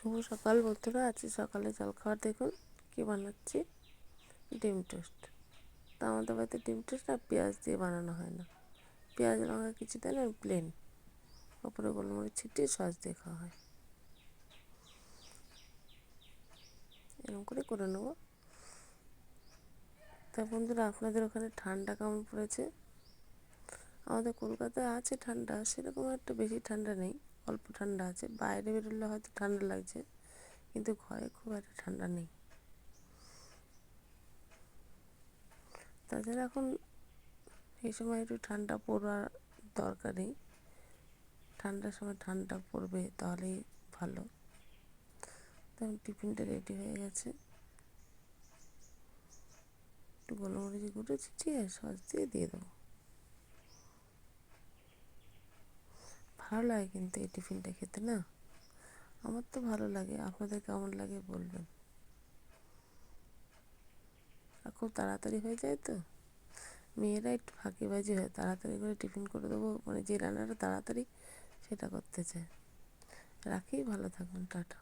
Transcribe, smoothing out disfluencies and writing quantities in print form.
শুভ সকাল বন্ধুরা। আজকে সকালে জলখাবার দেখুন কি বানাচ্ছি, ডিম টোস্ট। তা আমাদের বাড়িতে ডিম টোস্ট আর পেঁয়াজ দিয়ে বানানো হয় না, পেঁয়াজ লঙ্কা কিছু দেয় না, প্লেন ওপরে গোলমরিচ ছিটিয়ে সস দিয়ে খাওয়া হয়। এরকম করে নেবো। তা বন্ধুরা, আপনাদের ওখানে ঠান্ডা কেমন পড়েছে? আমাদের কলকাতায় আছে ঠান্ডা, সেরকম একটা বেশি ঠান্ডা নেই, অল্প ঠান্ডা আছে। বাইরে বেরোলে হয়তো ঠান্ডা লাগছে, কিন্তু ঘরে খুব একটা ঠান্ডা নেই। তাছাড়া এখন এই সময় একটু ঠান্ডা পড়ার দরকারই, ঠান্ডার সময় ঠান্ডা পড়বে তাহলেই ভালো। তখন টিফিনটা রেডি হয়ে গেছে, একটু গোলমরিচ গুঁড়ো ছিটিয়ে সস দিয়ে দেবো। ভালো লাগে কিন্তু এই টিফিনটা খেতে, না? আমার তো ভালো লাগে, আপনাদের কেমন লাগে বলবেন। আর খুব তাড়াতাড়ি হয়ে যায় তো, মেয়েরা একটু ফাঁকিবাজি হয়, তাড়াতাড়ি করে টিফিন করে দেবো, মানে যে রান্নাটা তাড়াতাড়ি সেটা করতে চায়। রাখি, ভালো থাকবেন, টাটা।